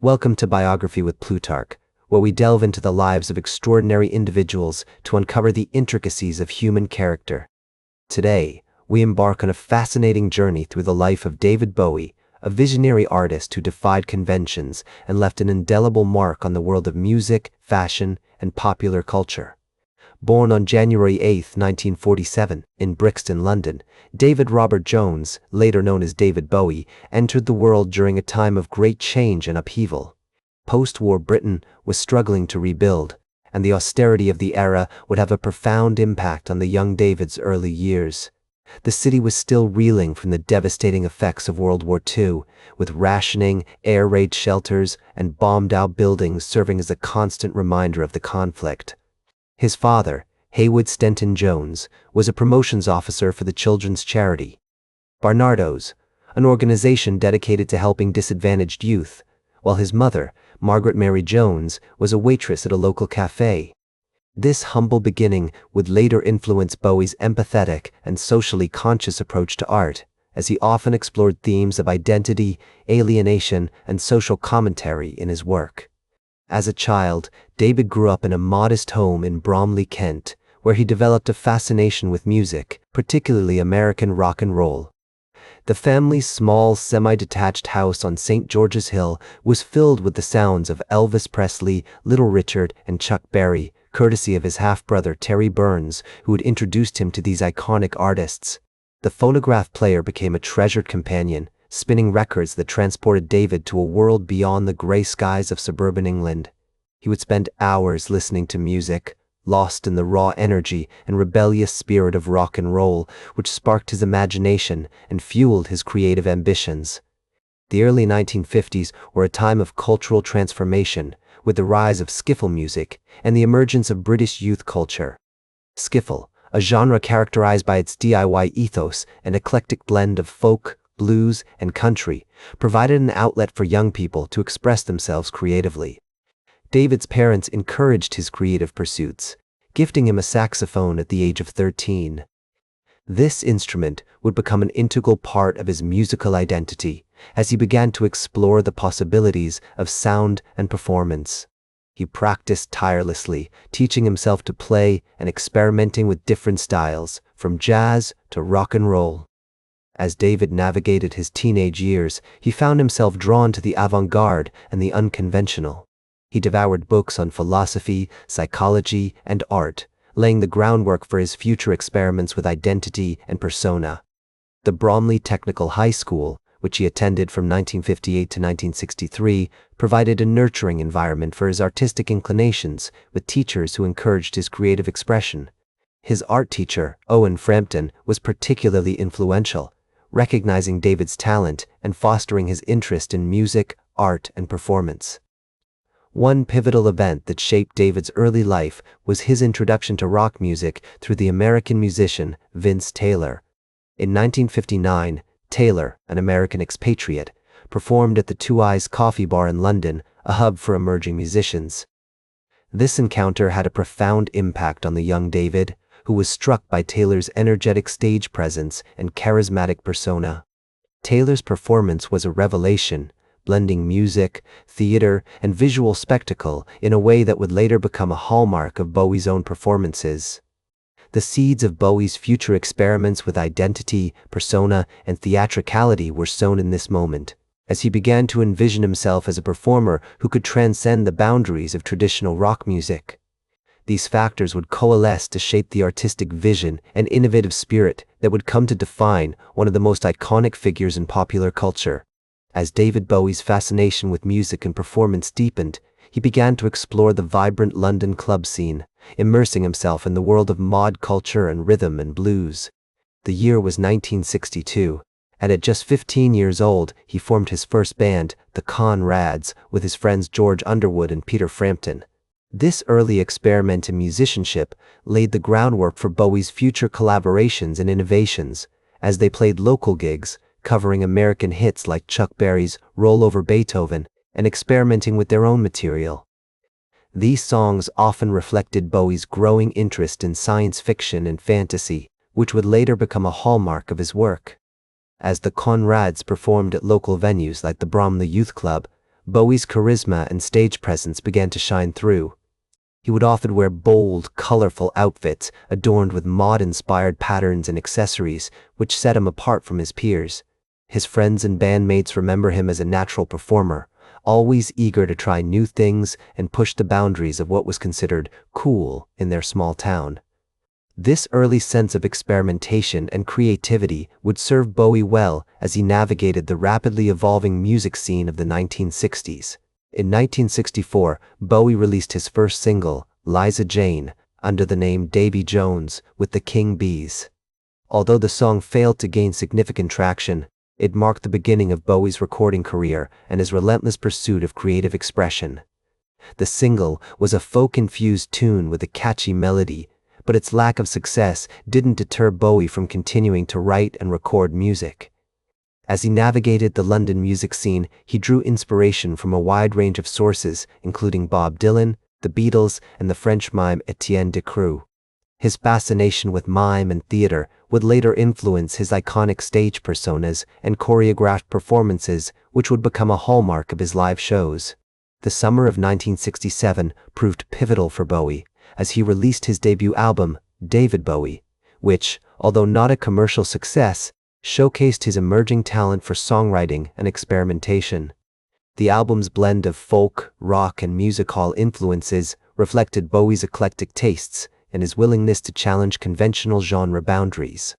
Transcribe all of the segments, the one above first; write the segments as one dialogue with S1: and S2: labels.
S1: Welcome to Biography with Plutarch, where we delve into the lives of extraordinary individuals to uncover the intricacies of human character. Today, we embark on a fascinating journey through the life of David Bowie, a visionary artist who defied conventions and left an indelible mark on the world of music, fashion, and popular culture. Born on January 8, 1947, in Brixton, London, David Robert Jones, later known as David Bowie, entered the world during a time of great change and upheaval. Post-war Britain was struggling to rebuild, and the austerity of the era would have a profound impact on the young David's early years. The city was still reeling from the devastating effects of World War II, with rationing, air raid shelters, and bombed-out buildings serving as a constant reminder of the conflict. His father, Haywood Stenton Jones, was a promotions officer for the children's charity Barnardo's, an organization dedicated to helping disadvantaged youth, while his mother, Margaret Mary Jones, was a waitress at a local cafe. This humble beginning would later influence Bowie's empathetic and socially conscious approach to art, as he often explored themes of identity, alienation, and social commentary in his work. As a child, David grew up in a modest home in Bromley, Kent, where he developed a fascination with music, particularly American rock and roll. The family's small, semi-detached house on St. George's Hill was filled with the sounds of Elvis Presley, Little Richard, and Chuck Berry, courtesy of his half-brother Terry Burns, who had introduced him to these iconic artists. The phonograph player became a treasured companion, spinning records that transported David to a world beyond the gray skies of suburban England. He would spend hours listening to music, lost in the raw energy and rebellious spirit of rock and roll, which sparked his imagination and fueled his creative ambitions. The early 1950s were a time of cultural transformation, with the rise of skiffle music and the emergence of British youth culture. Skiffle, a genre characterized by its DIY ethos and eclectic blend of folk, blues, and country, provided an outlet for young people to express themselves creatively. David's parents encouraged his creative pursuits, gifting him a saxophone at the age of 13. This instrument would become an integral part of his musical identity as he began to explore the possibilities of sound and performance. He practiced tirelessly, teaching himself to play and experimenting with different styles, from jazz to rock and roll. As David navigated his teenage years, he found himself drawn to the avant-garde and the unconventional. He devoured books on philosophy, psychology, and art, laying the groundwork for his future experiments with identity and persona. The Bromley Technical High School, which he attended from 1958 to 1963, provided a nurturing environment for his artistic inclinations, with teachers who encouraged his creative expression. His art teacher, Owen Frampton, was particularly influential, recognizing David's talent and fostering his interest in music, art, and performance. One pivotal event that shaped David's early life was his introduction to rock music through the American musician Vince Taylor. In 1959, Taylor, an American expatriate, performed at the Two Eyes Coffee Bar in London, a hub for emerging musicians. This encounter had a profound impact on the young David, who was struck by Taylor's energetic stage presence and charismatic persona. Taylor's performance was a revelation, blending music, theater, and visual spectacle in a way that would later become a hallmark of Bowie's own performances. The seeds of Bowie's future experiments with identity, persona, and theatricality were sown in this moment, as he began to envision himself as a performer who could transcend the boundaries of traditional rock music. These factors would coalesce to shape the artistic vision and innovative spirit that would come to define one of the most iconic figures in popular culture. As David Bowie's fascination with music and performance deepened, he began to explore the vibrant London club scene, immersing himself in the world of mod culture and rhythm and blues. The year was 1962, and at just 15 years old, he formed his first band, the Conrads, with his friends George Underwood and Peter Frampton. This early experiment in musicianship laid the groundwork for Bowie's future collaborations and innovations, as they played local gigs, covering American hits like Chuck Berry's Roll Over Beethoven and experimenting with their own material. These songs often reflected Bowie's growing interest in science fiction and fantasy, which would later become a hallmark of his work. As the Conrads performed at local venues like the Bromley Youth Club, Bowie's charisma and stage presence began to shine through. He would often wear bold, colorful outfits adorned with mod-inspired patterns and accessories, which set him apart from his peers. His friends and bandmates remember him as a natural performer, always eager to try new things and push the boundaries of what was considered cool in their small town. This early sense of experimentation and creativity would serve Bowie well as he navigated the rapidly evolving music scene of the 1960s. In 1964, Bowie released his first single, Liza Jane, under the name Davy Jones with the King Bees. Although the song failed to gain significant traction, it marked the beginning of Bowie's recording career and his relentless pursuit of creative expression. The single was a folk-infused tune with a catchy melody, but its lack of success didn't deter Bowie from continuing to write and record music. As he navigated the London music scene, he drew inspiration from a wide range of sources, including Bob Dylan, the Beatles, and the French mime Étienne Decroux. His fascination with mime and theater would later influence his iconic stage personas and choreographed performances, which would become a hallmark of his live shows. The summer of 1967 proved pivotal for Bowie, as he released his debut album, David Bowie, which, although not a commercial success, showcased his emerging talent for songwriting and experimentation. The album's blend of folk, rock, and music hall influences reflected Bowie's eclectic tastes and his willingness to challenge conventional genre boundaries.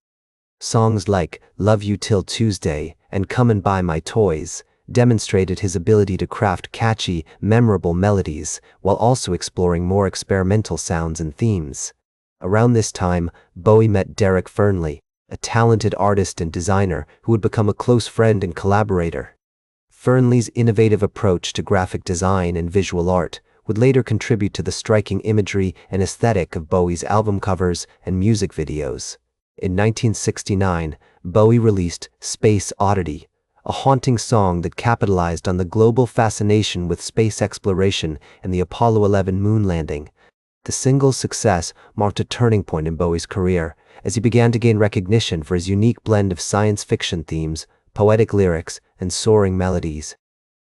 S1: Songs like Love You Till Tuesday and Come and Buy My Toys demonstrated his ability to craft catchy, memorable melodies while also exploring more experimental sounds and themes. Around this time, Bowie met Derek Fernley, a talented artist and designer who would become a close friend and collaborator. Fernley's innovative approach to graphic design and visual art would later contribute to the striking imagery and aesthetic of Bowie's album covers and music videos. In 1969, Bowie released Space Oddity, a haunting song that capitalized on the global fascination with space exploration and the Apollo 11 moon landing. The single's success marked a turning point in Bowie's career, as he began to gain recognition for his unique blend of science fiction themes, poetic lyrics, and soaring melodies.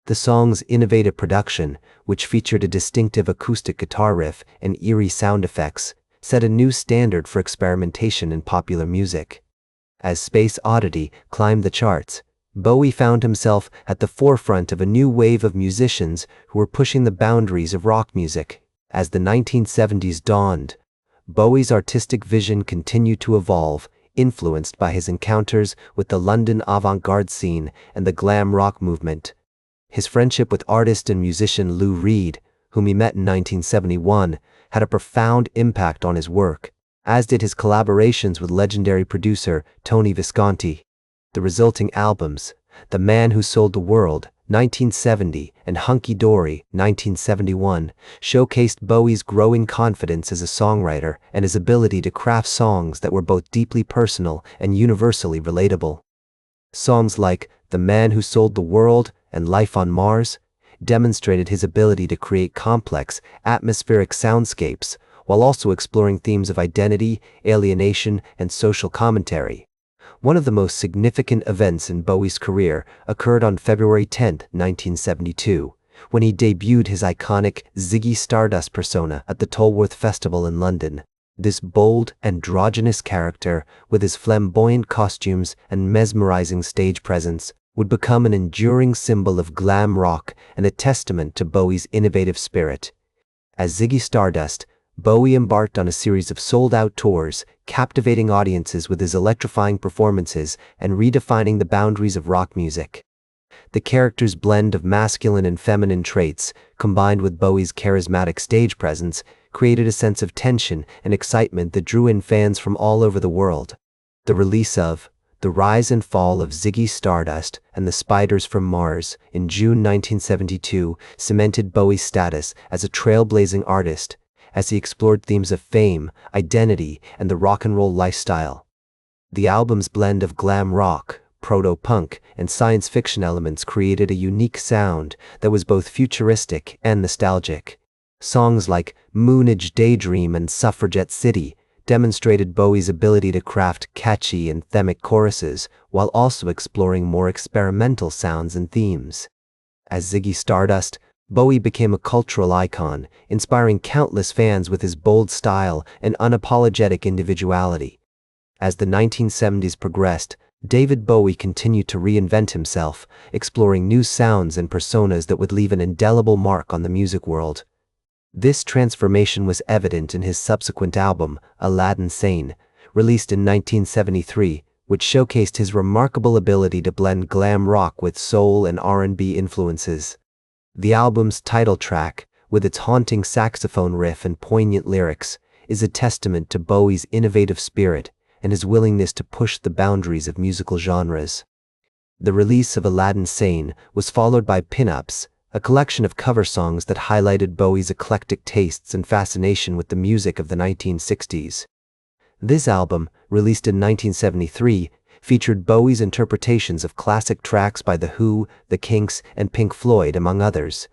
S1: The song's innovative production, which featured a distinctive acoustic guitar riff and eerie sound effects, set a new standard for experimentation in popular music. As Space Oddity climbed the charts, Bowie found himself at the forefront of a new wave of musicians who were pushing the boundaries of rock music. As the 1970s dawned, Bowie's artistic vision continued to evolve, influenced by his encounters with the London avant-garde scene and the glam rock movement. His friendship with artist and musician Lou Reed, whom he met in 1971, had a profound impact on his work, as did his collaborations with legendary producer Tony Visconti. The resulting albums, The Man Who Sold the World, 1970, and Hunky Dory, 1971, showcased Bowie's growing confidence as a songwriter and his ability to craft songs that were both deeply personal and universally relatable. Songs like The Man Who Sold the World and Life on Mars demonstrated his ability to create complex, atmospheric soundscapes while also exploring themes of identity, alienation, and social commentary. One of the most significant events in Bowie's career occurred on February 10, 1972, when he debuted his iconic Ziggy Stardust persona at the Tolworth Festival in London. This bold, androgynous character, with his flamboyant costumes and mesmerizing stage presence, would become an enduring symbol of glam rock and a testament to Bowie's innovative spirit. As Ziggy Stardust, Bowie embarked on a series of sold-out tours, captivating audiences with his electrifying performances and redefining the boundaries of rock music. The character's blend of masculine and feminine traits, combined with Bowie's charismatic stage presence, created a sense of tension and excitement that drew in fans from all over the world. The release of The Rise and Fall of Ziggy Stardust and the Spiders from Mars in June 1972 cemented Bowie's status as a trailblazing artist, as he explored themes of fame, identity, and the rock and roll lifestyle. The album's blend of glam rock, proto-punk, and science fiction elements created a unique sound that was both futuristic and nostalgic. Songs like Moonage Daydream and Suffragette City demonstrated Bowie's ability to craft catchy anthemic choruses while also exploring more experimental sounds and themes. As Ziggy Stardust, Bowie became a cultural icon, inspiring countless fans with his bold style and unapologetic individuality. As the 1970s progressed, David Bowie continued to reinvent himself, exploring new sounds and personas that would leave an indelible mark on the music world. This transformation was evident in his subsequent album, Aladdin Sane, released in 1973, which showcased his remarkable ability to blend glam rock with soul and R&B influences. The album's title track, with its haunting saxophone riff and poignant lyrics, is a testament to Bowie's innovative spirit and his willingness to push the boundaries of musical genres. The release of Aladdin Sane was followed by Pin-Ups, a collection of cover songs that highlighted Bowie's eclectic tastes and fascination with the music of the 1960s. This album, released in 1973, featured Bowie's interpretations of classic tracks by The Who, The Kinks, and Pink Floyd, among others.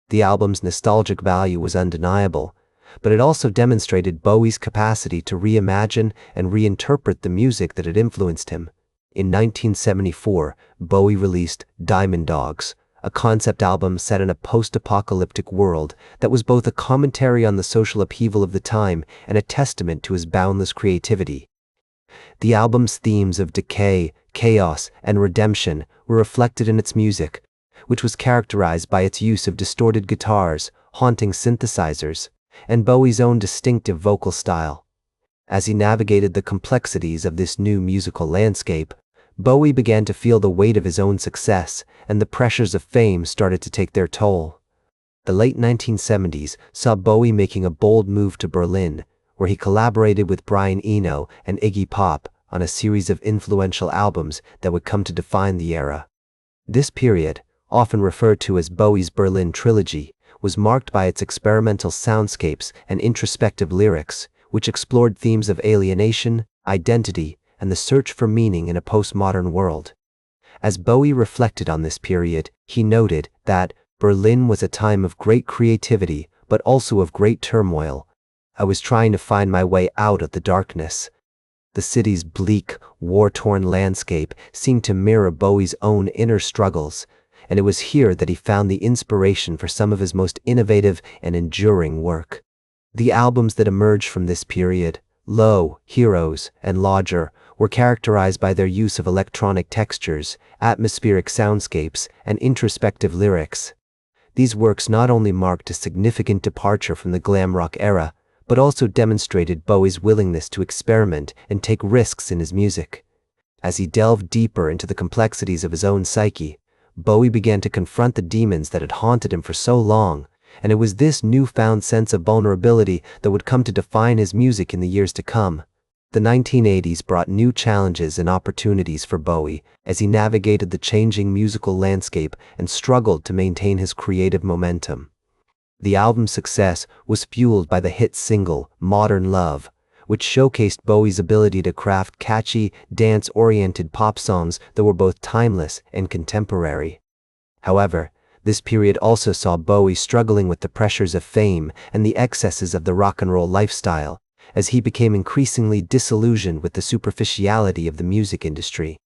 S1: The album's nostalgic value was undeniable, but it also demonstrated Bowie's capacity to reimagine and reinterpret the music that had influenced him. In 1974, Bowie released Diamond Dogs, a concept album set in a post-apocalyptic world that was both a commentary on the social upheaval of the time and a testament to his boundless creativity. The album's themes of decay, chaos, and redemption were reflected in its music, which was characterized by its use of distorted guitars, haunting synthesizers, and Bowie's own distinctive vocal style. As he navigated the complexities of this new musical landscape, Bowie began to feel the weight of his own success, and the pressures of fame started to take their toll. The late 1970s saw Bowie making a bold move to Berlin, where he collaborated with Brian Eno and Iggy Pop on a series of influential albums that would come to define the era. This period, often referred to as Bowie's Berlin Trilogy, was marked by its experimental soundscapes and introspective lyrics, which explored themes of alienation, identity, and the search for meaning in a postmodern world. As Bowie reflected on this period, he noted that Berlin was a time of great creativity, but also of great turmoil. I was trying to find my way out of the darkness. The city's bleak, war-torn landscape seemed to mirror Bowie's own inner struggles, and it was here that he found the inspiration for some of his most innovative and enduring work. The albums that emerged from this period, Low, Heroes, and Lodger, were characterized by their use of electronic textures, atmospheric soundscapes, and introspective lyrics. These works not only marked a significant departure from the glam rock era, but also demonstrated Bowie's willingness to experiment and take risks in his music. As he delved deeper into the complexities of his own psyche, Bowie began to confront the demons that had haunted him for so long, and it was this newfound sense of vulnerability that would come to define his music in the years to come. The 1980s brought new challenges and opportunities for Bowie as he navigated the changing musical landscape and struggled to maintain his creative momentum. The album's success was fueled by the hit single, Modern Love, which showcased Bowie's ability to craft catchy, dance-oriented pop songs that were both timeless and contemporary. However, this period also saw Bowie struggling with the pressures of fame and the excesses of the rock and roll lifestyle, as he became increasingly disillusioned with the superficiality of the music industry.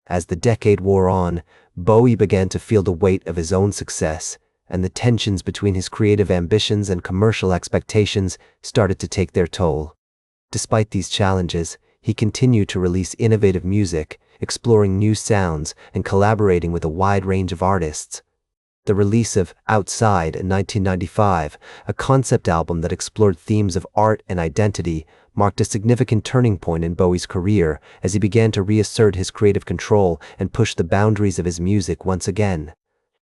S1: As the decade wore on, Bowie began to feel the weight of his own success, and the tensions between his creative ambitions and commercial expectations started to take their toll. Despite these challenges, he continued to release innovative music, exploring new sounds and collaborating with a wide range of artists. The release of Outside in 1995, a concept album that explored themes of art and identity, marked a significant turning point in Bowie's career as he began to reassert his creative control and push the boundaries of his music once again.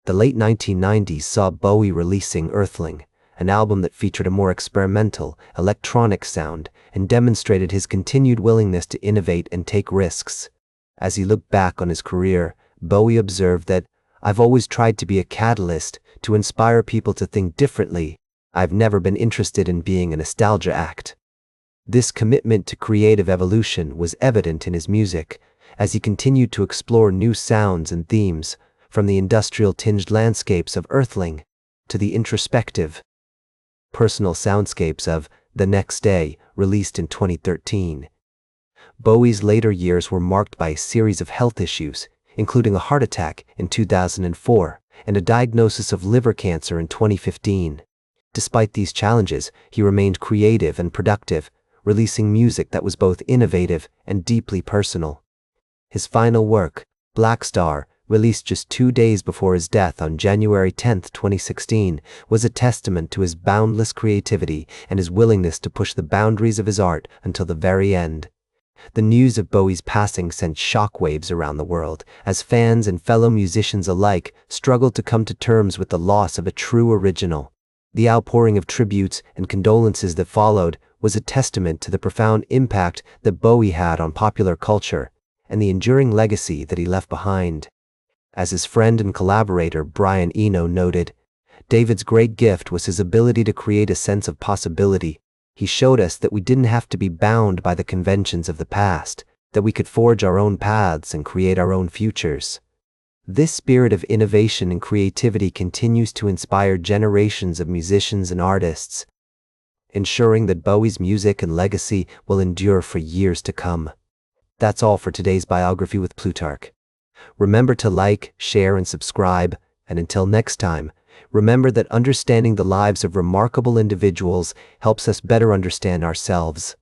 S1: The late 1990s saw Bowie releasing Earthling, an album that featured a more experimental, electronic sound and demonstrated his continued willingness to innovate and take risks. As he looked back on his career, Bowie observed that, "I've always tried to be a catalyst, to inspire people to think differently. I've never been interested in being a nostalgia act." This commitment to creative evolution was evident in his music, as he continued to explore new sounds and themes, from the industrial-tinged landscapes of Earthling to the introspective, personal soundscapes of The Next Day, released in 2013. Bowie's later years were marked by a series of health issues, including a heart attack in 2004, and a diagnosis of liver cancer in 2015. Despite these challenges, he remained creative and productive, releasing music that was both innovative and deeply personal. His final work, Black Star, released just 2 days before his death on January 10, 2016, was a testament to his boundless creativity and his willingness to push the boundaries of his art until the very end. The news of Bowie's passing sent shockwaves around the world, as fans and fellow musicians alike struggled to come to terms with the loss of a true original. The outpouring of tributes and condolences that followed was a testament to the profound impact that Bowie had on popular culture and the enduring legacy that he left behind. As his friend and collaborator Brian Eno noted, David's great gift was his ability to create a sense of possibility. He showed us that we didn't have to be bound by the conventions of the past, that we could forge our own paths and create our own futures. This spirit of innovation and creativity continues to inspire generations of musicians and artists, ensuring that Bowie's music and legacy will endure for years to come. That's all for today's Biography with Plutarch. Remember to like, share, and subscribe, and until next time, remember that understanding the lives of remarkable individuals helps us better understand ourselves.